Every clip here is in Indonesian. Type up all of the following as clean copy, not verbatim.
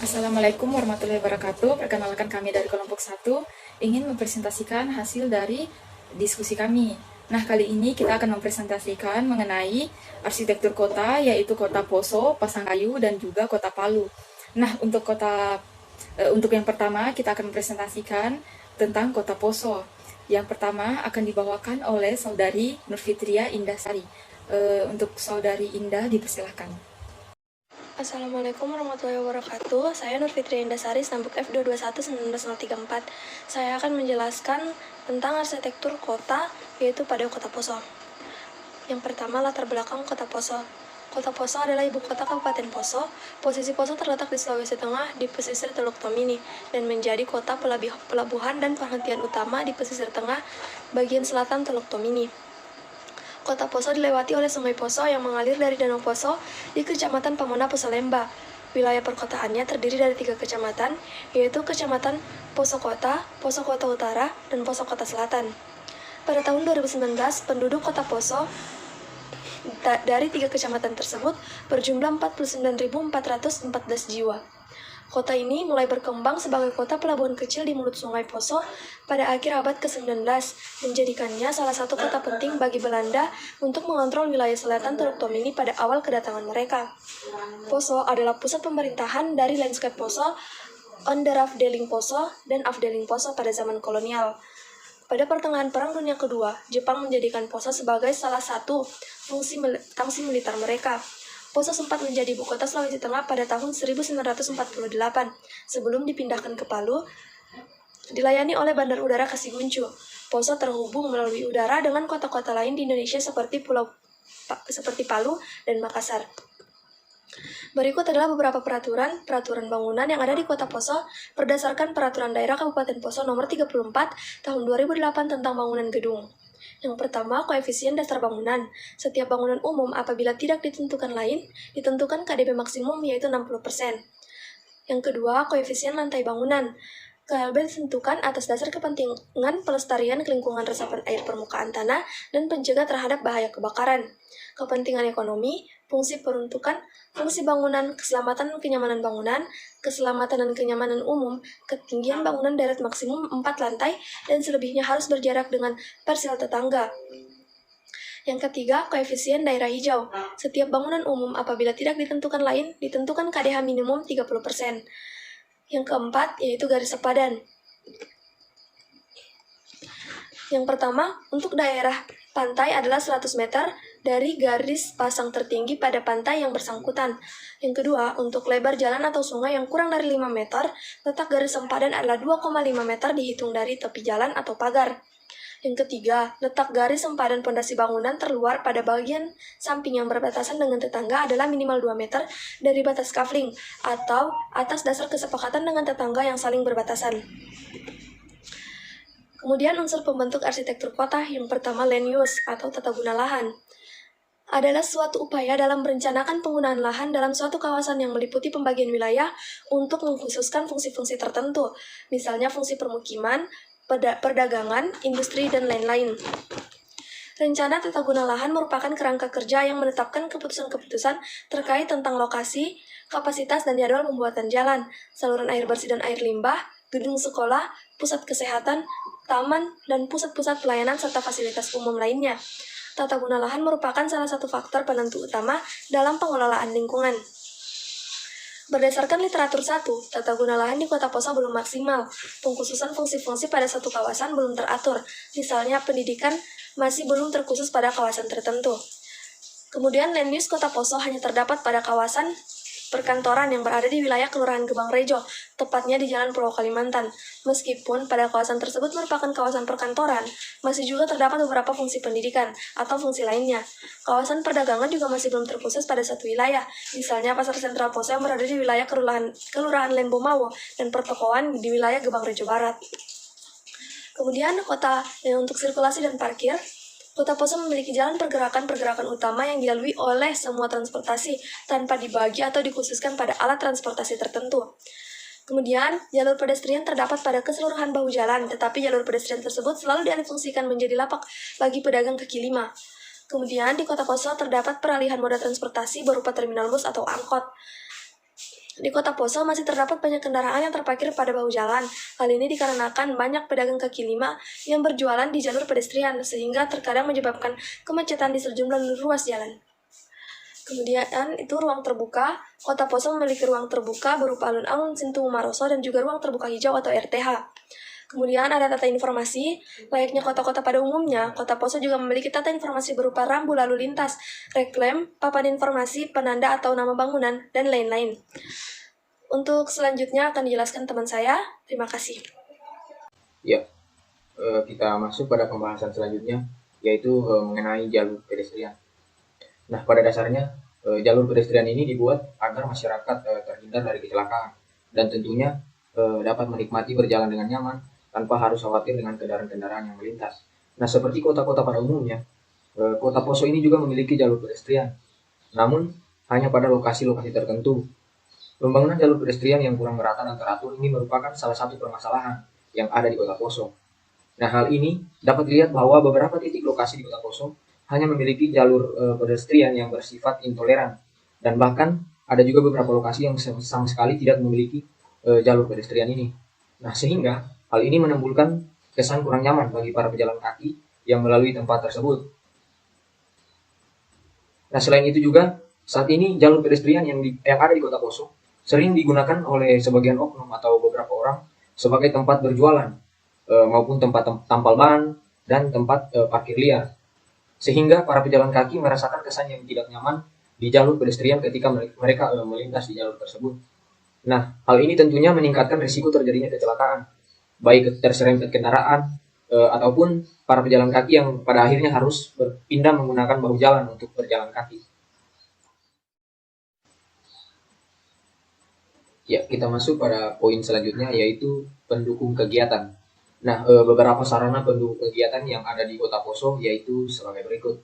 Assalamualaikum warahmatullahi wabarakatuh. Perkenalkan kami dari kelompok 1 ingin mempresentasikan hasil dari diskusi kami. Nah, kali ini kita akan mempresentasikan mengenai arsitektur kota, yaitu Kota Poso, Pasangkayu, dan juga Kota Palu. Nah, untuk yang pertama kita akan mempresentasikan tentang Kota Poso. Yang pertama akan dibawakan oleh Saudari Nurfitria Indasari. Untuk Saudari Indah dipersilahkan. Assalamualaikum warahmatullahi wabarakatuh. Saya Nurfitria Indasari, Stambuk F221-19034. Saya akan menjelaskan tentang arsitektur kota, yaitu pada Kota Poso. Yang pertama, latar belakang Kota Poso. Kota Poso adalah ibu kota Kabupaten Poso. Posisi Poso terletak di Sulawesi Tengah, di pesisir Teluk Tomini, dan menjadi kota pelabuhan dan perhentian utama di pesisir tengah bagian selatan Teluk Tomini. Kota Poso dilewati oleh Sungai Poso yang mengalir dari Danau Poso di Kecamatan Pamona, Poso-Lemba. Wilayah perkotaannya terdiri dari 3 kecamatan, yaitu Kecamatan Poso Kota, Poso Kota Utara, dan Poso Kota Selatan. Pada tahun 2019, penduduk Kota Poso dari 3 kecamatan tersebut berjumlah 49.414 jiwa. Kota ini mulai berkembang sebagai kota pelabuhan kecil di mulut Sungai Poso pada akhir abad ke-19, menjadikannya salah satu kota penting bagi Belanda untuk mengontrol wilayah selatan Teluk Tomini pada awal kedatangan mereka. Poso adalah pusat pemerintahan dari lanskap Poso, Onderafdeling Poso, dan Afdeling Poso pada zaman kolonial. Pada pertengahan Perang Dunia Kedua, Jepang menjadikan Poso sebagai salah satu tangsi militer mereka. Poso sempat menjadi ibu kota Sulawesi Tengah pada tahun 1948, sebelum dipindahkan ke Palu, dilayani oleh Bandar Udara Kasiguncu. Poso terhubung melalui udara dengan kota-kota lain di Indonesia seperti Palu dan Makassar. Berikut adalah beberapa peraturan bangunan yang ada di Kota Poso berdasarkan Peraturan Daerah Kabupaten Poso Nomor 34 Tahun 2008 tentang bangunan gedung. Yang pertama, koefisien dasar bangunan. Setiap bangunan umum apabila tidak ditentukan lain, ditentukan KDP maksimum yaitu 60%. Yang kedua, koefisien lantai bangunan. KLB ditentukan atas dasar kepentingan pelestarian lingkungan resapan air permukaan tanah dan pencegah terhadap bahaya kebakaran. Kepentingan ekonomi, fungsi peruntukan, fungsi bangunan, keselamatan dan kenyamanan bangunan, keselamatan dan kenyamanan umum, ketinggian bangunan deret maksimum 4 lantai, dan selebihnya harus berjarak dengan parsial tetangga. Yang ketiga, koefisien daerah hijau. Setiap bangunan umum apabila tidak ditentukan lain, ditentukan KDH minimum 30%. Yang keempat, yaitu garis sepadan. Yang pertama, untuk daerah pantai adalah 100 meter dari garis pasang tertinggi pada pantai yang bersangkutan. Yang kedua, untuk lebar jalan atau sungai yang kurang dari 5 meter, letak garis sempadan adalah 2,5 meter dihitung dari tepi jalan atau pagar. Yang ketiga, letak garis sempadan pondasi bangunan terluar pada bagian samping yang berbatasan dengan tetangga adalah minimal 2 meter dari batas kafling atau atas dasar kesepakatan dengan tetangga yang saling berbatasan. Kemudian unsur pembentuk arsitektur kota yang pertama land use atau tata guna lahan adalah suatu upaya dalam merencanakan penggunaan lahan dalam suatu kawasan yang meliputi pembagian wilayah untuk mengkhususkan fungsi-fungsi tertentu, misalnya fungsi permukiman, perdagangan, industri, dan lain-lain. Rencana tata guna lahan merupakan kerangka kerja yang menetapkan keputusan-keputusan terkait tentang lokasi, kapasitas, dan jadwal pembuatan jalan, saluran air bersih dan air limbah, gedung sekolah, pusat kesehatan, taman, dan pusat-pusat pelayanan serta fasilitas umum lainnya. Tata guna lahan merupakan salah satu faktor penentu utama dalam pengelolaan lingkungan. Berdasarkan literatur 1, tata guna lahan di Kota Poso belum maksimal. Pengkhususan fungsi-fungsi pada satu kawasan belum teratur. Misalnya, pendidikan masih belum terkhusus pada kawasan tertentu. Kemudian, land use Kota Poso hanya terdapat pada kawasan perkantoran yang berada di wilayah Kelurahan Gebang Rejo, tepatnya di Jalan Pulau Kalimantan. Meskipun pada kawasan tersebut merupakan kawasan perkantoran, masih juga terdapat beberapa fungsi pendidikan atau fungsi lainnya. Kawasan perdagangan juga masih belum terkhusus pada satu wilayah, misalnya Pasar Sentral Poso yang berada di wilayah Kelurahan Lembomawo dan pertokoan di wilayah Gebang Rejo Barat. Kemudian kota untuk sirkulasi dan parkir. Kota Poso memiliki jalan pergerakan utama yang dilalui oleh semua transportasi tanpa dibagi atau dikhususkan pada alat transportasi tertentu. Kemudian, jalur pedestrian terdapat pada keseluruhan bahu jalan, tetapi jalur pedestrian tersebut selalu dialihfungsikan menjadi lapak bagi pedagang kaki lima. Kemudian, di Kota Poso terdapat peralihan moda transportasi berupa terminal bus atau angkot. Di Kota Poso masih terdapat banyak kendaraan yang terparkir pada bahu jalan. Hal ini dikarenakan banyak pedagang kaki lima yang berjualan di jalur pedestrian, sehingga terkadang menyebabkan kemacetan di sejumlah ruas jalan. Kemudian itu ruang terbuka. Kota Poso memiliki ruang terbuka berupa alun-alun Sintu Maroso dan juga ruang terbuka hijau atau RTH. Kemudian ada tata informasi. Layaknya kota-kota pada umumnya, Kota Poso juga memiliki tata informasi berupa rambu lalu lintas, reklam, papan informasi, penanda atau nama bangunan, dan lain-lain. Untuk selanjutnya akan dijelaskan teman saya. Terima kasih. Ya, kita masuk pada pembahasan selanjutnya, yaitu mengenai jalur pedestrian. Nah, pada dasarnya jalur pedestrian ini dibuat agar masyarakat terhindar dari kecelakaan dan tentunya dapat menikmati berjalan dengan nyaman tanpa harus khawatir dengan kendaraan-kendaraan yang melintas. Nah, seperti kota-kota pada umumnya, Kota Poso ini juga memiliki jalur pedestrian, namun hanya pada lokasi-lokasi tertentu. Pembangunan jalur pedestrian yang kurang merata dan teratur ini merupakan salah satu permasalahan yang ada di Kota Poso. Nah, hal ini dapat dilihat bahwa beberapa titik lokasi di Kota Poso hanya memiliki jalur pedestrian yang bersifat intoleran, dan bahkan ada juga beberapa lokasi yang sama sekali tidak memiliki jalur pedestrian ini. Nah, sehingga hal ini menimbulkan kesan kurang nyaman bagi para pejalan kaki yang melalui tempat tersebut. Nah, selain itu juga saat ini jalur pedestrian yang ada di Kota Poso sering digunakan oleh sebagian oknum atau beberapa orang sebagai tempat berjualan maupun tempat tampal ban dan tempat parkir liar, sehingga para pejalan kaki merasakan kesan yang tidak nyaman di jalur pedestrian ketika mereka melintas di jalur tersebut. Nah, hal ini tentunya meningkatkan risiko terjadinya kecelakaan, baik terserempet kendaraan ataupun para pejalan kaki yang pada akhirnya harus berpindah menggunakan bahu jalan untuk berjalan kaki. Ya, kita masuk pada poin selanjutnya, yaitu pendukung kegiatan. Nah, beberapa sarana pendukung kegiatan yang ada di Kota Poso yaitu sebagai berikut.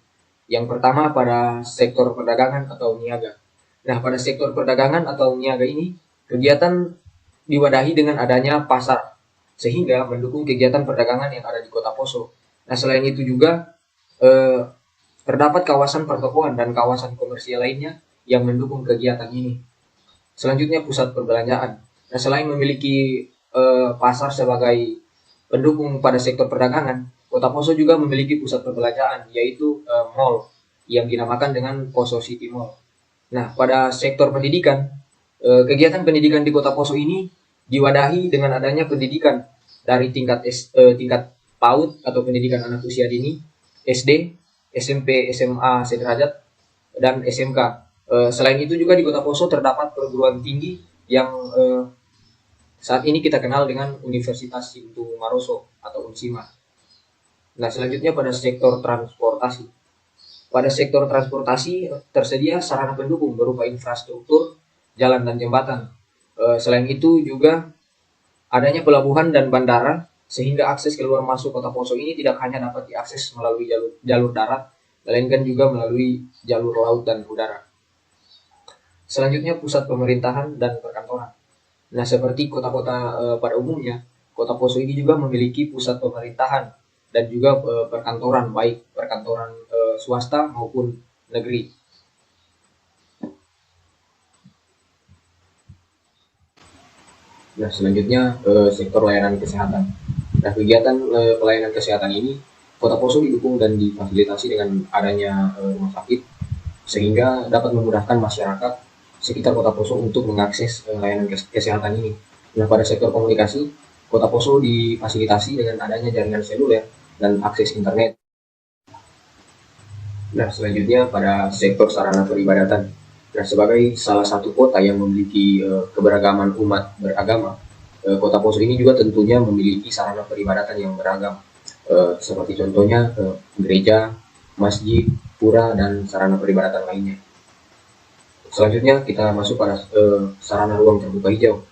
Yang pertama pada sektor perdagangan atau niaga. Nah, pada sektor perdagangan atau niaga ini, kegiatan diwadahi dengan adanya pasar, sehingga mendukung kegiatan perdagangan yang ada di Kota Poso. Nah, selain itu juga terdapat kawasan pertokoan dan kawasan komersial lainnya yang mendukung kegiatan ini. Selanjutnya pusat perbelanjaan. Nah, selain memiliki pasar sebagai pendukung pada sektor perdagangan, Kota Poso juga memiliki pusat perbelanjaan, yaitu mall yang dinamakan dengan Poso City Mall. Nah, pada sektor pendidikan, kegiatan pendidikan di Kota Poso ini diwadahi dengan adanya pendidikan dari tingkat PAUD atau pendidikan anak usia dini, SD, SMP, SMA sederajat, dan SMK. Selain itu juga di Kota Poso terdapat perguruan tinggi yang saat ini kita kenal dengan Universitas Sintu Maroso atau UNSIMA. Nah, selanjutnya pada sektor transportasi. Pada sektor transportasi tersedia sarana pendukung berupa infrastruktur, jalan dan jembatan. Selain itu juga adanya pelabuhan dan bandara, sehingga akses keluar masuk Kota Poso ini tidak hanya dapat diakses melalui jalur darat, melainkan juga melalui jalur laut dan udara. Selanjutnya pusat pemerintahan dan perkantoran. Nah, seperti kota-kota pada umumnya, Kota Poso ini juga memiliki pusat pemerintahan dan juga perkantoran, baik perkantoran swasta maupun negeri. Nah, selanjutnya sektor layanan kesehatan. Nah, kegiatan pelayanan kesehatan ini Kota Poso didukung dan difasilitasi dengan adanya rumah sakit, sehingga dapat memudahkan masyarakat sekitar Kota Poso untuk mengakses layanan kesehatan ini. Nah, pada sektor komunikasi, Kota Poso difasilitasi dengan adanya jaringan seluler dan akses internet. Nah, selanjutnya pada sektor sarana peribadatan. Nah, sebagai salah satu kota yang memiliki keberagaman umat beragama, Kota Poso ini juga tentunya memiliki sarana peribadatan yang beragam, seperti contohnya gereja, masjid, pura, dan sarana peribadatan lainnya. Selanjutnya kita masuk pada sarana ruang terbuka hijau.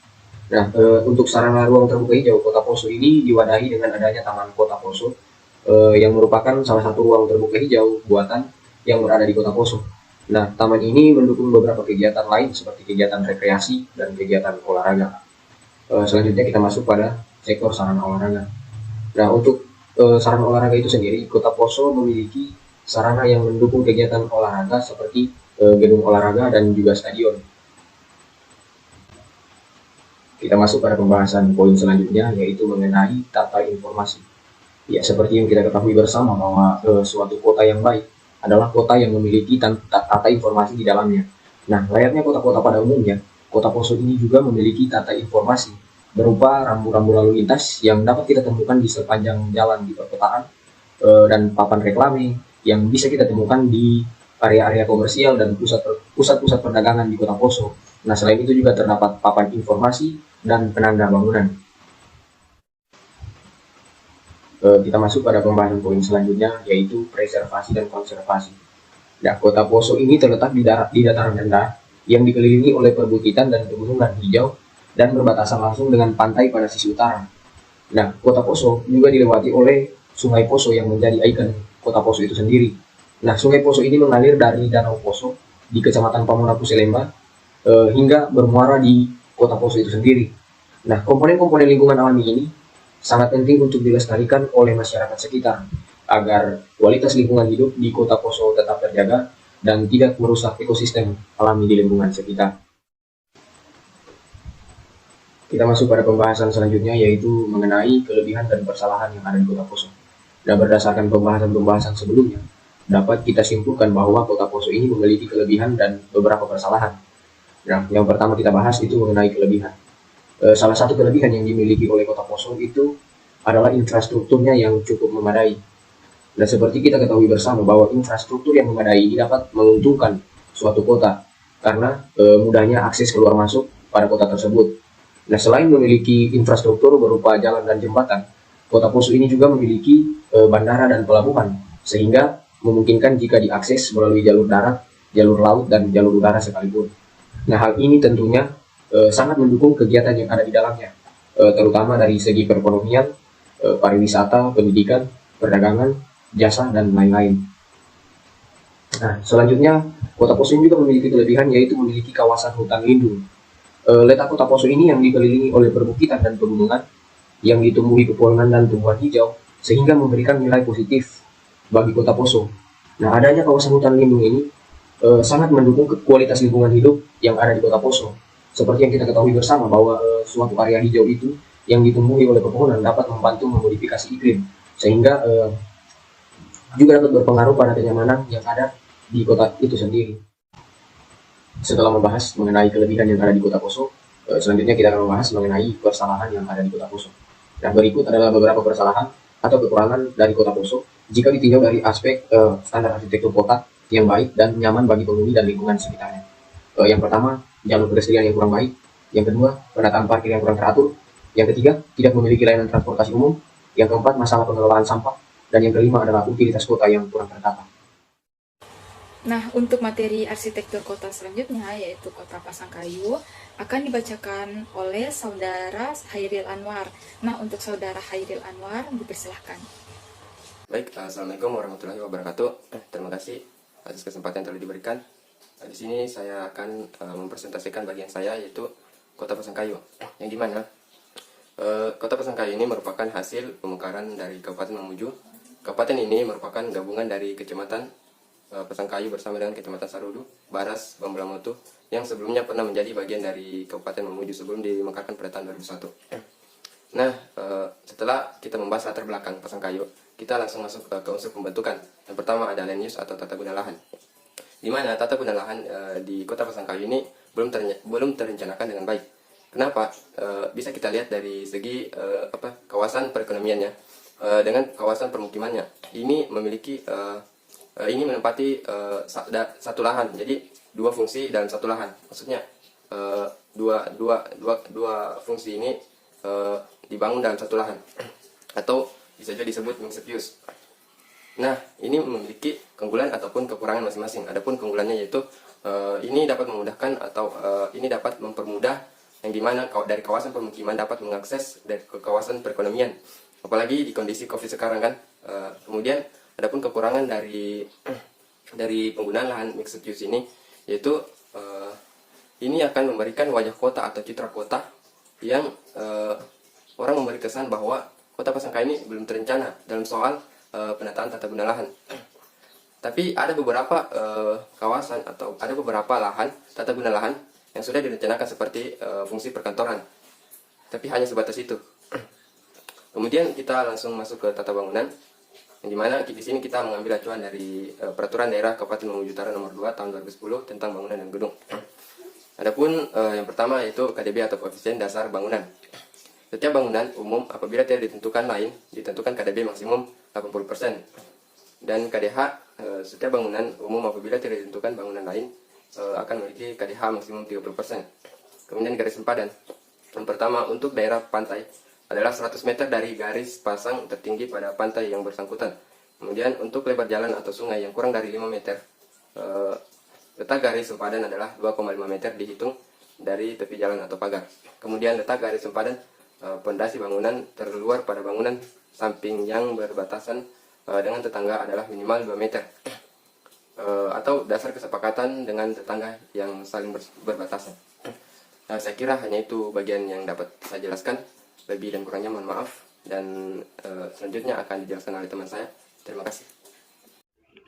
Nah, untuk sarana ruang terbuka hijau Kota Poso ini diwadahi dengan adanya Taman Kota Poso, yang merupakan salah satu ruang terbuka hijau buatan yang berada di Kota Poso. Nah, taman ini mendukung beberapa kegiatan lain seperti kegiatan rekreasi dan kegiatan olahraga. Selanjutnya kita masuk pada sektor sarana olahraga. Nah, untuk sarana olahraga itu sendiri, Kota Poso memiliki sarana yang mendukung kegiatan olahraga seperti gedung olahraga dan juga stadion. Kita masuk pada pembahasan poin selanjutnya, yaitu mengenai tata informasi. Ya, seperti yang kita ketahui bersama bahwa suatu kota yang baik adalah kota yang memiliki tata informasi di dalamnya. Nah, layaknya kota-kota pada umumnya, Kota Poso ini juga memiliki tata informasi berupa rambu-rambu lalu lintas yang dapat kita temukan di sepanjang jalan di perkotaan, dan papan reklame yang bisa kita temukan di area-area komersial dan pusat-pusat perdagangan di Kota Poso. Nah, selain itu juga terdapat papan informasi dan penanda bangunan. Kita masuk pada pembahasan poin selanjutnya, yaitu preservasi dan konservasi. Nah, Kota Poso ini terletak di dataran rendah yang dikelilingi oleh perbukitan dan pegunungan hijau dan berbatasan langsung dengan pantai pada sisi utara. Nah, Kota Poso juga dilewati oleh Sungai Poso yang menjadi ikon Kota Poso itu sendiri. Nah, Sungai Poso ini mengalir dari Danau Poso di Kecamatan Pamunapu Selemba hingga bermuara di Kota Poso itu sendiri. Nah, komponen-komponen lingkungan alami ini sangat penting untuk dilestarikan oleh masyarakat sekitar agar kualitas lingkungan hidup di Kota Poso tetap terjaga dan tidak merusak ekosistem alami di lingkungan sekitar. Kita masuk pada pembahasan selanjutnya, yaitu mengenai kelebihan dan kesalahan yang ada di Kota Poso. Dan berdasarkan pembahasan-pembahasan sebelumnya, dapat kita simpulkan bahwa Kota Poso ini memiliki kelebihan dan beberapa kesalahan. Nah, yang pertama kita bahas itu mengenai kelebihan. Salah satu kelebihan yang dimiliki oleh Kota Poso itu adalah infrastrukturnya yang cukup memadai. Dan seperti kita ketahui bersama bahwa infrastruktur yang memadai ini dapat menguntungkan suatu kota karena mudahnya akses keluar masuk pada kota tersebut. Nah, selain memiliki infrastruktur berupa jalan dan jembatan, Kota Poso ini juga memiliki bandara dan pelabuhan, sehingga memungkinkan jika diakses melalui jalur darat, jalur laut, dan jalur udara sekalipun. Nah, hal ini tentunya sangat mendukung kegiatan yang ada di dalamnya, terutama dari segi perekonomian, pariwisata, pendidikan, perdagangan, jasa, dan lain-lain. Nah, selanjutnya, Kota Poso juga memiliki kelebihan, yaitu memiliki kawasan hutan lindung. Letak Kota Poso ini yang dikelilingi oleh perbukitan dan pegunungan, yang ditumbuhi pepohonan dan tumbuhan hijau, sehingga memberikan nilai positif bagi Kota Poso. Nah, adanya kawasan hutan lindung ini sangat mendukung kualitas lingkungan hidup yang ada di Kota Poso. Seperti yang kita ketahui bersama bahwa suatu area hijau itu yang ditumbuhi oleh pepohonan dapat membantu memodifikasi iklim, sehingga juga dapat berpengaruh pada kenyamanan yang ada di kota itu sendiri. Setelah membahas mengenai kelebihan yang ada di Kota Poso, selanjutnya kita akan membahas mengenai kesalahan yang ada di Kota Poso. Nah, berikut adalah beberapa kesalahan atau kekurangan dari Kota Poso jika ditinjau dari aspek standar arsitektur kota yang baik dan nyaman bagi penghuni dan lingkungan sekitarnya. Yang pertama, jalur pedestrian yang kurang baik. Yang kedua, penataan parkir yang kurang teratur. Yang ketiga, tidak memiliki layanan transportasi umum. Yang keempat, masalah pengelolaan sampah. Dan yang kelima adalah utilitas kota yang kurang tertata. Nah, untuk materi arsitektur kota selanjutnya, yaitu Kota Pasangkayu, akan dibacakan oleh Saudara Hairil Anwar. Nah, untuk Saudara Hairil Anwar, dipersilahkan. Baik, Assalamualaikum warahmatullahi wabarakatuh. Terima kasih atas kesempatan yang telah diberikan. Di sini saya akan mempresentasikan bagian saya, yaitu Kota Pasangkayu. Yang dimana Kota Pasangkayu ini merupakan hasil pemekaran dari Kabupaten Mamuju. Kabupaten ini merupakan gabungan dari Kecamatan Pasangkayu bersama dengan Kecamatan Sarudu, Baras, Bambulamoto, yang sebelumnya pernah menjadi bagian dari Kabupaten Mamuju sebelum dimekarkan pada tahun 2001. Nah, setelah kita membahas latar belakang Pasangkayu, kita langsung masuk ke unsur pembentukan. Yang pertama ada land use atau tata guna lahan. Di mana tata guna lahan di Kota Pasangkayu ini belum terencanakan dengan baik. Kenapa? Bisa kita lihat dari segi kawasan perekonomiannya dengan kawasan permukimannya. Ini memiliki ini menempati satu lahan, jadi dua fungsi dalam satu lahan. Maksudnya dua fungsi ini dibangun dalam satu lahan, atau bisa juga disebut mixed use. Nah, ini memiliki keunggulan ataupun kekurangan masing-masing. Adapun keunggulannya yaitu ini dapat memudahkan atau ini dapat mempermudah yang dimana dari kawasan permukiman dapat mengakses dari ke kawasan perekonomian. Apalagi di kondisi COVID sekarang kan. Kemudian adapun kekurangan dari penggunaan lahan mixed use ini yaitu ini akan memberikan wajah kota atau citra kota yang orang memberi kesan bahwa Kota Pasangkayu ini belum terencana dalam soal penataan tata guna lahan. Tapi ada beberapa kawasan atau ada beberapa lahan tata guna lahan yang sudah direncanakan seperti fungsi perkantoran. tapi hanya sebatas itu. Kemudian kita langsung masuk ke tata bangunan, yang dimana di sini kita mengambil acuan dari Peraturan Daerah Kabupaten Mamuju Utara Nomor 2 Tahun 2010 tentang bangunan dan gedung. Adapun yang pertama yaitu KDB atau koefisien dasar bangunan. Setiap bangunan umum apabila tidak ditentukan lain, ditentukan KDB maksimum 80%. Dan KDH, setiap bangunan umum apabila tidak ditentukan bangunan lain akan memiliki KDH maksimum 30%. Kemudian garis sempadan. Yang pertama untuk daerah pantai adalah 100 meter dari garis pasang tertinggi pada pantai yang bersangkutan. Kemudian untuk lebar jalan atau sungai yang kurang dari 5 meter, letak garis sempadan adalah 2,5 meter dihitung dari tepi jalan atau pagar. Kemudian letak garis sempadan pondasi bangunan terluar pada bangunan samping yang berbatasan dengan tetangga adalah minimal 2 meter. Atau dasar kesepakatan dengan tetangga yang saling berbatasan. Nah, saya kira hanya itu bagian yang dapat saya jelaskan. Lebih dan kurangnya mohon maaf, dan selanjutnya akan dijelaskan oleh teman saya. Terima kasih.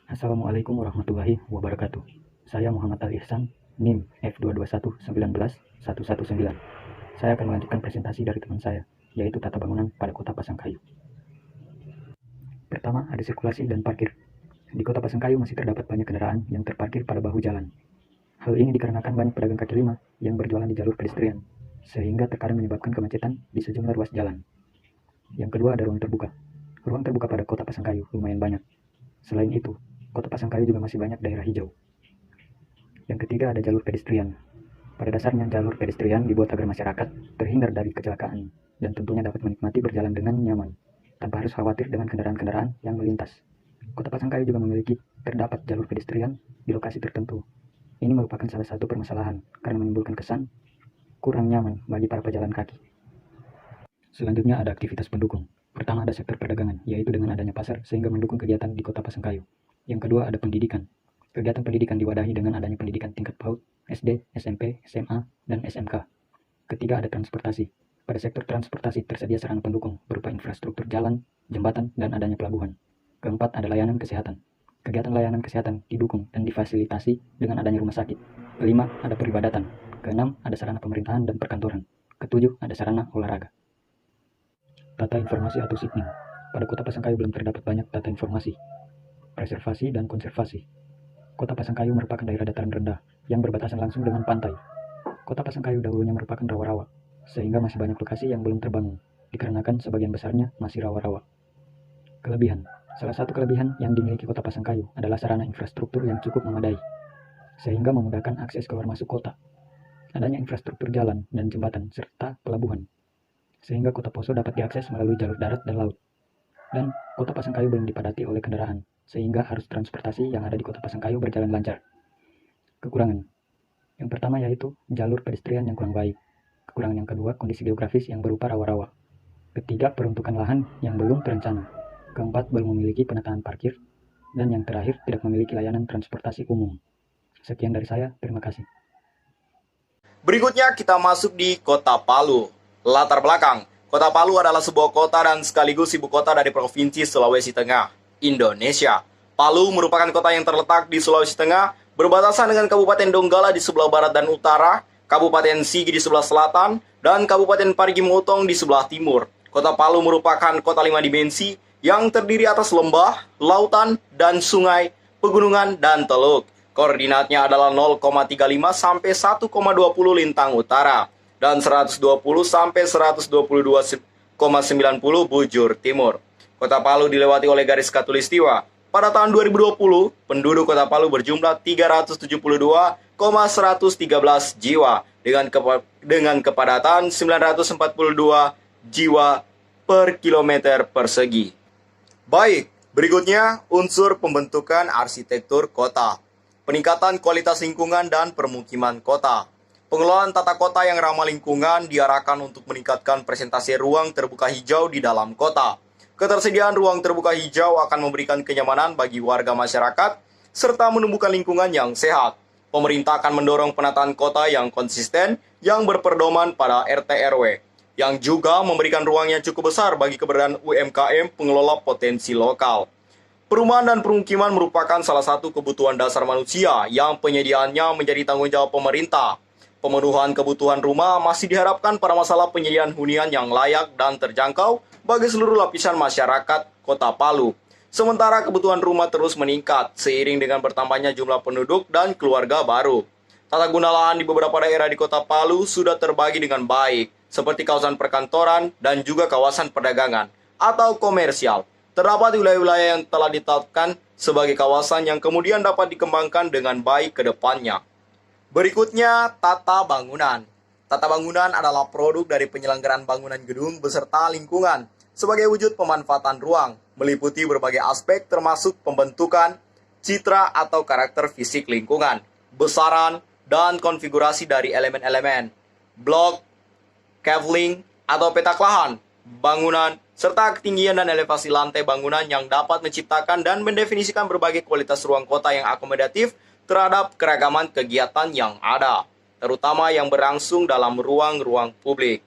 Assalamualaikum warahmatullahi wabarakatuh. Saya Muhammad Ali Ihsan, NIM F221919119. Saya akan melanjutkan presentasi dari teman saya, yaitu tata bangunan pada Kota Pasangkayu. Pertama, ada sirkulasi dan parkir. Di Kota Pasangkayu masih terdapat banyak kendaraan yang terparkir pada bahu jalan. Hal ini dikarenakan banyak pedagang kaki lima yang berjualan di jalur pedestrian, sehingga terkadang menyebabkan kemacetan di sejumlah ruas jalan. Yang kedua, ada ruang terbuka. Ruang terbuka pada Kota Pasangkayu lumayan banyak. Selain itu, Kota Pasangkayu juga masih banyak daerah hijau. Yang ketiga, ada jalur pedestrian. Pada dasarnya, jalur pedestrian dibuat agar masyarakat terhindar dari kecelakaan dan tentunya dapat menikmati berjalan dengan nyaman, tanpa harus khawatir dengan kendaraan-kendaraan yang melintas. Kota Pasangkayu juga memiliki terdapat jalur pedestrian di lokasi tertentu. Ini merupakan salah satu permasalahan karena menimbulkan kesan kurang nyaman bagi para pejalan kaki. Selanjutnya ada aktivitas pendukung. Pertama ada sektor perdagangan, yaitu dengan adanya pasar sehingga mendukung kegiatan di Kota Pasangkayu. Yang kedua ada pendidikan. Kegiatan pendidikan diwadahi dengan adanya pendidikan tingkat PAUD, SD, SMP, SMA, dan SMK. Ketiga ada transportasi. Pada sektor transportasi tersedia sarana pendukung berupa infrastruktur jalan, jembatan, dan adanya pelabuhan. Keempat ada layanan kesehatan. Kegiatan layanan kesehatan didukung dan difasilitasi dengan adanya rumah sakit. Kelima ada peribadatan. Keenam, ada sarana pemerintahan dan perkantoran. Ketujuh, ada sarana olahraga. Tata informasi atau signing. Pada Kota Pasangkayu belum terdapat banyak tata informasi, preservasi, dan konservasi. Kota Pasangkayu merupakan daerah dataran rendah yang berbatasan langsung dengan pantai. Kota Pasangkayu dahulunya merupakan rawa-rawa, sehingga masih banyak lokasi yang belum terbangun, dikarenakan sebagian besarnya masih rawa-rawa. Kelebihan. Salah satu kelebihan yang dimiliki Kota Pasangkayu adalah sarana infrastruktur yang cukup memadai, sehingga memudahkan akses keluar masuk kota. Adanya infrastruktur jalan dan jembatan serta pelabuhan, sehingga Kota Poso dapat diakses melalui jalur darat dan laut. Dan Kota Pasangkayu belum dipadati oleh kendaraan, sehingga harus transportasi yang ada di Kota Pasangkayu berjalan lancar. Kekurangan. Yang pertama yaitu jalur pedestrian yang kurang baik. Kekurangan yang kedua, kondisi geografis yang berupa rawa-rawa. Ketiga, peruntukan lahan yang belum terencana. Keempat, belum memiliki penataan parkir. Dan yang terakhir, tidak memiliki layanan transportasi umum. Sekian dari saya, terima kasih. Berikutnya kita masuk di Kota Palu. Latar belakang, Kota Palu adalah sebuah kota dan sekaligus ibu kota dari Provinsi Sulawesi Tengah, Indonesia. Palu merupakan kota yang terletak di Sulawesi Tengah, berbatasan dengan Kabupaten Donggala di sebelah barat dan utara, Kabupaten Sigi di sebelah selatan, dan Kabupaten Parigi Motong di sebelah timur. Kota Palu merupakan kota 5 dimensi yang terdiri atas lembah, lautan, dan sungai, pegunungan, dan teluk. Koordinatnya adalah 0,35 sampai 1,20 lintang utara dan 120 sampai 122,90 bujur timur. Kota Palu dilewati oleh garis khatulistiwa. Pada tahun 2020, penduduk Kota Palu berjumlah 372,113 jiwa dengan kepadatan 942 jiwa per kilometer persegi. Baik, berikutnya unsur pembentukan arsitektur kota. Peningkatan kualitas lingkungan dan permukiman kota. Pengelolaan tata kota yang ramah lingkungan diarahkan untuk meningkatkan presentasi ruang terbuka hijau di dalam kota. Ketersediaan ruang terbuka hijau akan memberikan kenyamanan bagi warga masyarakat, serta menumbuhkan lingkungan yang sehat. Pemerintah akan mendorong penataan kota yang konsisten, yang berpedoman pada RT/RW, yang juga memberikan ruang yang cukup besar bagi keberadaan UMKM pengelola potensi lokal. Perumahan dan permukiman merupakan salah satu kebutuhan dasar manusia yang penyediaannya menjadi tanggung jawab pemerintah. Pemenuhan kebutuhan rumah masih diharapkan pada masalah penyediaan hunian yang layak dan terjangkau bagi seluruh lapisan masyarakat Kota Palu. Sementara kebutuhan rumah terus meningkat seiring dengan bertambahnya jumlah penduduk dan keluarga baru. Tata guna lahan di beberapa daerah di Kota Palu sudah terbagi dengan baik, seperti kawasan perkantoran dan juga kawasan perdagangan atau komersial. Terdapat wilayah-wilayah yang telah ditetapkan sebagai kawasan yang kemudian dapat dikembangkan dengan baik ke depannya. Berikutnya, tata bangunan. Tata bangunan adalah produk dari penyelenggaraan bangunan gedung beserta lingkungan sebagai wujud pemanfaatan ruang, meliputi berbagai aspek termasuk pembentukan, citra atau karakter fisik lingkungan, besaran, dan konfigurasi dari elemen-elemen, blok, cabling, atau petak lahan, bangunan, serta ketinggian dan elevasi lantai bangunan yang dapat menciptakan dan mendefinisikan berbagai kualitas ruang kota yang akomodatif terhadap keragaman kegiatan yang ada, terutama yang berlangsung dalam ruang-ruang publik.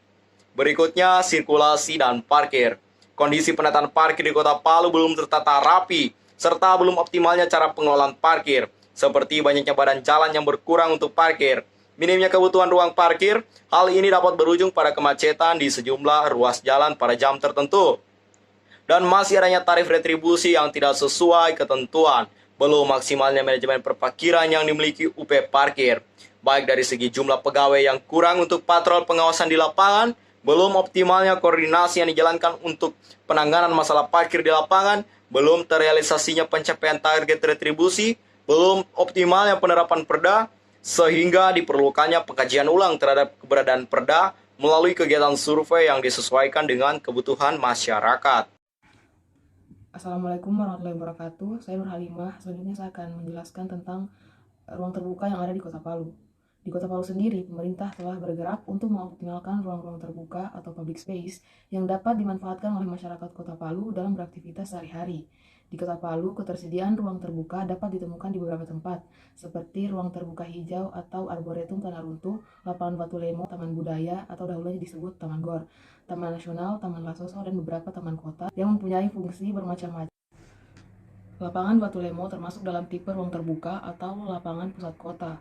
Berikutnya, sirkulasi dan parkir. Kondisi penataan parkir di Kota Palu belum tertata rapi, serta belum optimalnya cara pengelolaan parkir, seperti banyaknya badan jalan yang berkurang untuk parkir. Minimnya kebutuhan ruang parkir, hal ini dapat berujung pada kemacetan di sejumlah ruas jalan pada jam tertentu. Dan masih adanya tarif retribusi yang tidak sesuai ketentuan, belum maksimalnya manajemen perparkiran yang dimiliki UP Parkir, baik dari segi jumlah pegawai yang kurang untuk patrol pengawasan di lapangan, belum optimalnya koordinasi yang dijalankan untuk penanganan masalah parkir di lapangan, belum terrealisasinya pencapaian target retribusi, belum optimalnya penerapan perda, sehingga diperlukannya pengkajian ulang terhadap keberadaan perda melalui kegiatan survei yang disesuaikan dengan kebutuhan masyarakat. Assalamualaikum warahmatullahi wabarakatuh. Saya Nur Halimah. Selanjutnya saya akan menjelaskan tentang ruang terbuka yang ada di Kota Palu. Di Kota Palu sendiri, pemerintah telah bergerak untuk mengoptimalkan ruang-ruang terbuka atau public space yang dapat dimanfaatkan oleh masyarakat Kota Palu dalam beraktivitas sehari-hari. Di Kota Palu, ketersediaan ruang terbuka dapat ditemukan di beberapa tempat, seperti ruang terbuka hijau atau arboretum tanah runtuh, lapangan batu lemo, taman budaya atau dahulunya disebut Taman Gor, Taman Nasional, Taman Lasoso, dan beberapa taman kota yang mempunyai fungsi bermacam-macam. Lapangan batu lemo termasuk dalam tipe ruang terbuka atau lapangan pusat kota,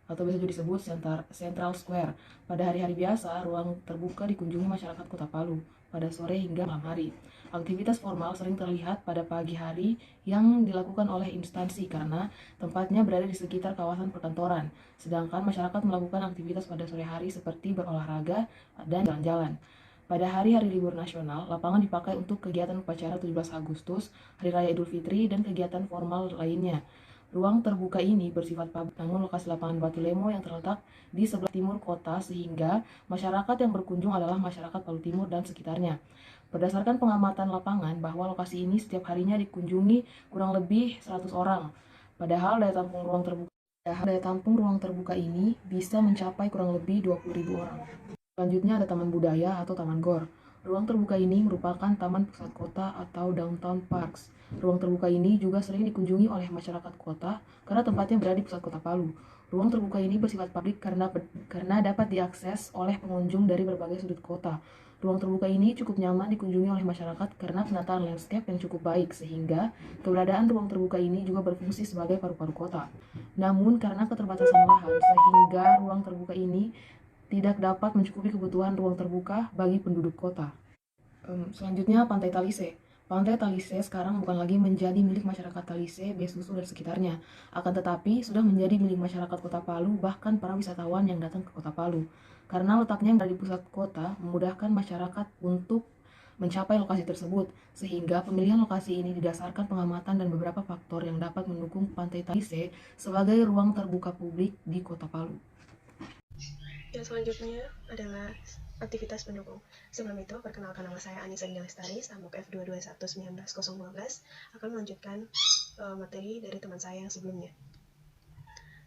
atau bisa juga disebut Central Square. Pada hari-hari biasa, ruang terbuka dikunjungi masyarakat Kota Palu pada sore hingga malam hari. Aktivitas formal sering terlihat pada pagi hari yang dilakukan oleh instansi karena tempatnya berada di sekitar kawasan perkantoran, sedangkan masyarakat melakukan aktivitas pada sore hari seperti berolahraga dan jalan-jalan. Pada hari-hari libur nasional, lapangan dipakai untuk kegiatan upacara 17 Agustus, Hari Raya Idul Fitri, dan kegiatan formal lainnya. Ruang terbuka ini bersifat publik, namun lokasi lapangan batu lemo yang terletak di sebelah timur kota sehingga masyarakat yang berkunjung adalah masyarakat Palu Timur dan sekitarnya. Berdasarkan pengamatan lapangan bahwa lokasi ini setiap harinya dikunjungi kurang lebih 100 orang. Padahal daya tampung ruang terbuka ini bisa mencapai kurang lebih 20.000 orang. Selanjutnya ada Taman Budaya atau Taman Gor. Ruang terbuka ini merupakan taman pusat kota atau downtown parks. Ruang terbuka ini juga sering dikunjungi oleh masyarakat kota karena tempatnya berada di pusat kota Palu. Ruang terbuka ini bersifat publik karena dapat diakses oleh pengunjung dari berbagai sudut kota. Ruang terbuka ini cukup nyaman dikunjungi oleh masyarakat karena penataan landscape yang cukup baik sehingga keberadaan ruang terbuka ini juga berfungsi sebagai paru-paru kota. Namun karena keterbatasan lahan sehingga ruang terbuka ini tidak dapat mencukupi kebutuhan ruang terbuka bagi penduduk kota. Selanjutnya Pantai Talise. Pantai Talise sekarang bukan lagi menjadi milik masyarakat Talise, Besusu, dan sekitarnya. Akan tetapi sudah menjadi milik masyarakat Kota Palu, bahkan para wisatawan yang datang ke Kota Palu. Karena letaknya yang berada di pusat kota, memudahkan masyarakat untuk mencapai lokasi tersebut, sehingga pemilihan lokasi ini didasarkan pengamatan dan beberapa faktor yang dapat mendukung Pantai Talise sebagai ruang terbuka publik di Kota Palu. Yang selanjutnya adalah aktivitas pendukung. Sebelum itu, perkenalkan nama saya Anissa Dinda Lestari, Stambuk F221-19012, akan melanjutkan materi dari teman saya yang sebelumnya.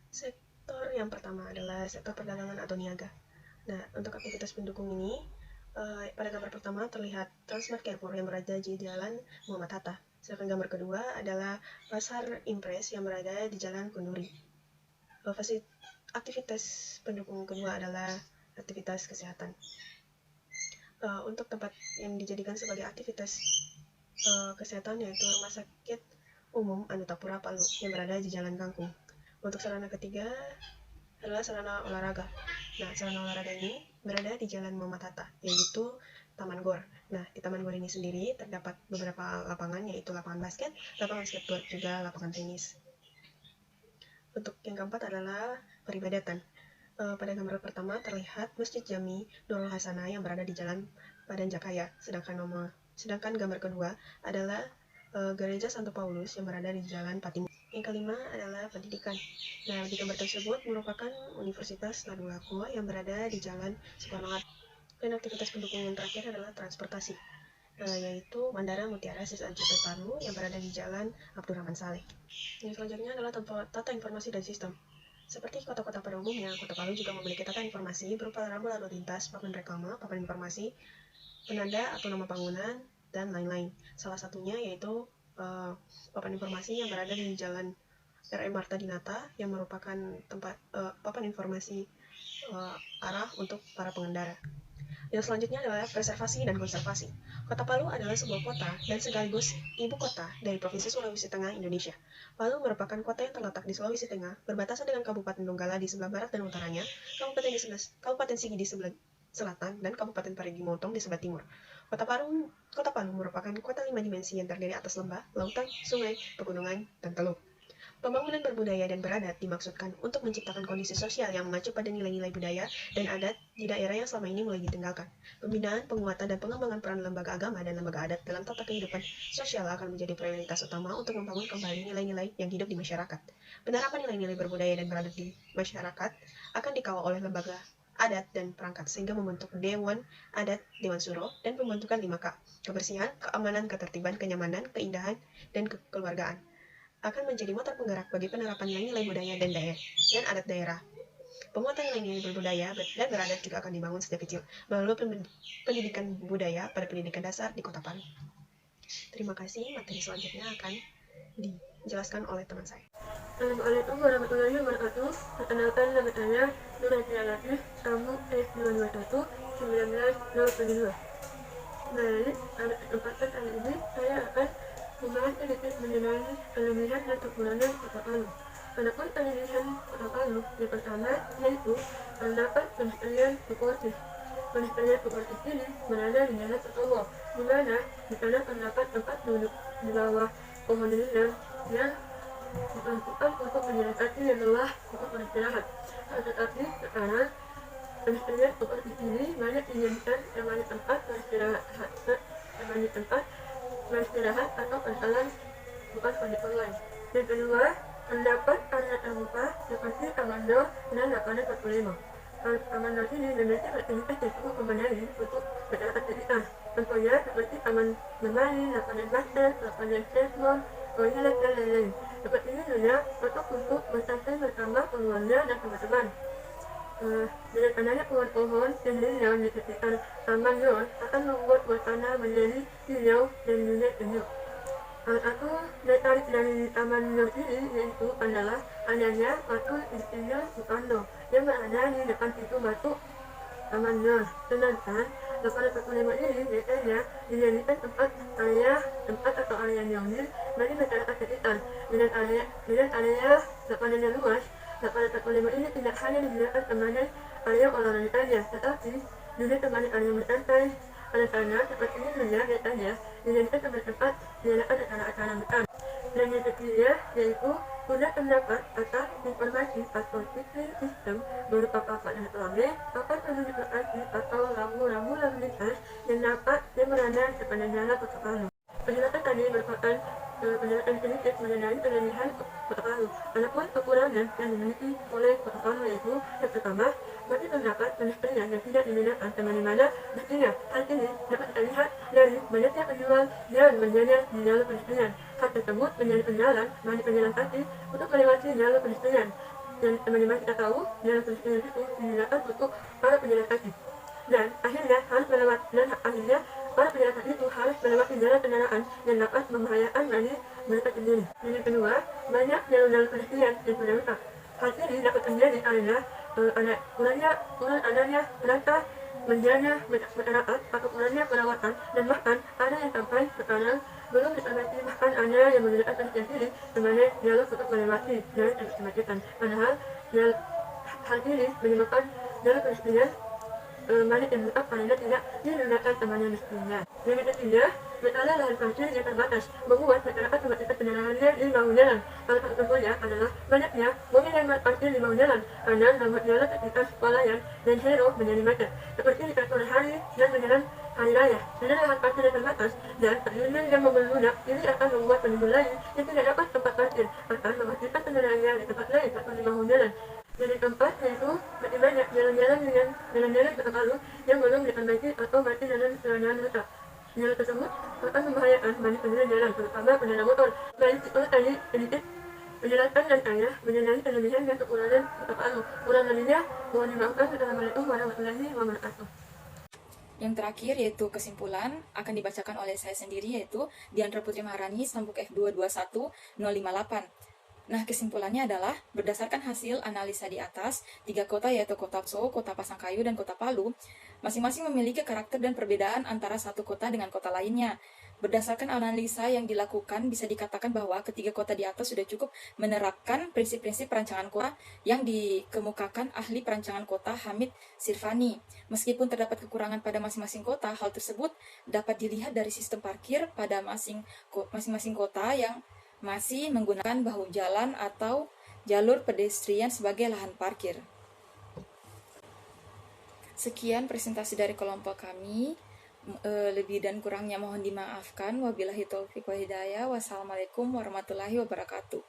Sektor yang pertama adalah sektor perdagangan atau niaga. Nah, untuk aktivitas pendukung ini, pada gambar pertama terlihat Transmart Carrefour yang berada di Jalan Muhammad Hatta. Sedangkan gambar kedua adalah Pasar Impres yang berada di Jalan Kunduri. Aktivitas pendukung kedua adalah aktivitas kesehatan. Untuk tempat yang dijadikan sebagai aktivitas kesehatan yaitu Rumah Sakit Umum Anutapura Palu yang berada di Jalan Kangkung. Untuk sarana ketiga adalah sarana olahraga. Nah, sarana olahraga ini berada di Jalan Muhammad Hatta, yaitu Taman Gor. Nah, di Taman Gor ini sendiri terdapat beberapa lapangan, yaitu lapangan basket, lapangan skateboard, juga lapangan tenis. Untuk yang keempat adalah peribadatan. Pada gambar pertama terlihat Masjid Jami Nurul Hasanah yang berada di Jalan Padan Jakaya, sedangkan gambar kedua adalah Gereja Santo Paulus yang berada di Jalan Patimura. Yang kelima adalah pendidikan. Nah, di gambar tersebut merupakan Universitas Tadulako yang berada di Jalan Soekarno-Hatta. Dan aktivitas pendukung yang terakhir adalah transportasi, yaitu Bandara Mutiara Sis AJP Palu yang berada di Jalan Abdurrahman Saleh. Yang selanjutnya adalah tata informasi dan sistem. Seperti kota-kota pada umumnya, Kota Palu juga memiliki tata informasi berupa rambu lalu lintas, papan reklame, papan informasi, penanda atau nama bangunan, dan lain-lain. Salah satunya yaitu papan informasi yang berada di Jalan RM Marta Dinata yang merupakan tempat papan informasi arah untuk para pengendara. Yang selanjutnya adalah preservasi dan konservasi. Kota Palu adalah sebuah kota dan sekaligus ibu kota dari Provinsi Sulawesi Tengah, Indonesia. Palu merupakan kota yang terletak di Sulawesi Tengah, berbatasan dengan Kabupaten Donggala di sebelah barat dan utaranya, Kabupaten Sigi di sebelah selatan, dan Kabupaten Parigi Motong di sebelah timur. Kota Palu merupakan kota 5 dimensi yang terdiri atas lembah, lautan, sungai, pegunungan, dan teluk. Pembangunan berbudaya dan beradat dimaksudkan untuk menciptakan kondisi sosial yang mengacu pada nilai-nilai budaya dan adat di daerah yang selama ini mulai ditinggalkan. Pembinaan, penguatan, dan pengembangan peran lembaga agama dan lembaga adat dalam tata kehidupan sosial akan menjadi prioritas utama untuk membangun kembali nilai-nilai yang hidup di masyarakat. Penerapan nilai-nilai berbudaya dan beradat di masyarakat akan dikawal oleh lembaga adat dan perangkat sehingga membentuk Dewan Adat, Dewan Suro, dan pembentukan 5K, kebersihan, keamanan, ketertiban, kenyamanan, keindahan, dan kekeluargaan akan menjadi motor penggerak bagi penerapan nilai-nilai budaya dan adat daerah. Penguatan nilai-nilai berbudaya dan beradat juga akan dibangun sejak kecil melalui pendidikan budaya pada pendidikan dasar di Kota Palu. Terima kasih, materi selanjutnya akan dijelaskan oleh teman saya. Assalamualaikum warahmatullahi wabarakatuh. Perkenalkan nama saya Nur Hadiah Latif, kamu S221 1902. Baik, pada kesempatan kali ini saya akan membahas sedikit mengenai kelebihan dan kekurangan Kota Palu. Adapun kelebihan Kota Palu yang pertama yaitu terdapat pedestrian suportif. Pedestrian suportif ini berada di jalan Setowo, di mana di sana terdapat tempat duduk di bawah pohon rindang yang diperuntukkan untuk pejalan kaki yang lelah untuk beristirahat. Tetapi sekarang pedestrian suportif ini banyak dijadikan sebagai tempat beristirahat atau berjalan bukan ojek online. Yang kedua, terdapat area terbuka seperti Amando dan Lapangan 45. Amando ini memiliki fasilitas yang cukup memadai untuk berjalan aktivitas. Contohnya seperti taman bermain, lapangan basket, lapangan skateboard, toilet, dan lain-lain. Seperti ini juga untuk bersantai bersama keluarga dan teman-teman. Dengan adanya pohon-pohon yang rindang di sekitar taman Yor akan membuat suasana menjadi hijau dan juga sejuk. Salah satu daya tarik dari taman Yor ini yaitu adalah adanya patung Insinyur Soekarno yang berada di depan pintu masuk taman Yor. Sedangkan lapangan 45 ini biasanya dijadikan tempat atau area nyaman bagi masyarakat sekitar. Dengan area lapangan yang luas, lapangan 45 ini tidak hanya digunakan sebagai area olahraga saja, tetapi juga sebagai area bersantai. Oleh karena tempat ini juga biasanya dijadikan sebagai tempat diadakan acara-acara besar. Dan yang ketiga yaitu sudah terdapat atas informasi atau sistem berupa papan reklame, papan penunjuk lokasi atau rambu-rambu lalu lintas yang berada pada jalan Kota Palu. Penjelasan tadi merupakan penjelasan sedikit mengenai kelebihan Kota Palu. Adapun kekurangan yang dimiliki oleh Kota Palu yaitu yang pertama, masih terdapat pedestrian yang tidak digunakan kemana-mana mestinya. Hal ini dapat terlihat dari banyaknya penjual dan berjalan di jalur pedestrian. Hal tersebut menjadi penjalan bagi penjalan kaki untuk melewati jalur pedestrian. Dan sebagaimana kita tahu, jalur pedestrian itu digunakan untuk para penjalan kaki. Dan akhirnya para penjalan kaki itu harus melewati jalan kendaraan yang dapat membahayakan bagi mereka sendiri. Yang kedua, banyak jalur-jalur pedestrian yang sudah rusak. Hal ini dapat terjadi karena kurang adanya rata menjaga masyarakat atau kurangnya perawatan, dan bahkan ada yang sampai sekarang belum diperbaiki, bahkan ada yang menggunakan pedestrian ini sebagai jalur untuk melewati jalan kemacetan. Padahal hal ini menyebabkan dalam pedestrian banyak yang apabila tidak digunakan temannya mestinya. Yang ketiga, masalah lahan parkir yang terbatas membuat masyarakat mematikan kendaraannya di bahu jalan. Salah satu contohnya adalah banyaknya mobil yang parkir di bahu jalan karena membuat jalan ketika swalayan dan hero menjadi macet, seperti di sore hari dan menjelang hari raya. Dengan lahan parkir yang terbatas dan parkirnya yang membludak, ini akan membuat pengunjung lain yang tidak dapat tempat parkir akan mematikan kendaraannya di tempat lain atau di bahu jalan. Dan yang keempat yaitu masih banyak jalan-jalan dengan jalan-jalan Kota Palu yang belum diperbaiki atau masih dalam keadaan rusak. Jalan tersebut akan membahayakan bagi pengguna jalan, terutama pengguna motor. Baik itu tadi sedikit penjelasan dan saya mengenai kelebihan dan kekurangan Kota Palu. Kurang lebihnya mohon dimaafkan. Assalamualaikum warahmatullahi wabarakatuh. Yang terakhir yaitu kesimpulan akan dibacakan oleh saya sendiri, yaitu Diandra Putri Maharani, Stambuk F221-058. Nah, kesimpulannya adalah berdasarkan hasil analisa di atas, 3 kota yaitu Kota Poso, Kota Pasangkayu, dan Kota Palu, masing-masing memiliki karakter dan perbedaan antara satu kota dengan kota lainnya. Berdasarkan analisa yang dilakukan, bisa dikatakan bahwa ketiga kota di atas sudah cukup menerapkan prinsip-prinsip perancangan kota yang dikemukakan ahli perancangan kota Hamid Sirfani. Meskipun terdapat kekurangan pada masing-masing kota, hal tersebut dapat dilihat dari sistem parkir pada masing-masing kota yang masih menggunakan bahu jalan atau jalur pedestrian sebagai lahan parkir. Sekian presentasi dari kelompok kami. Lebih dan kurangnya mohon dimaafkan. Wabillahi taufiq wa hidayah. Wassalamualaikum warahmatullahi wabarakatuh.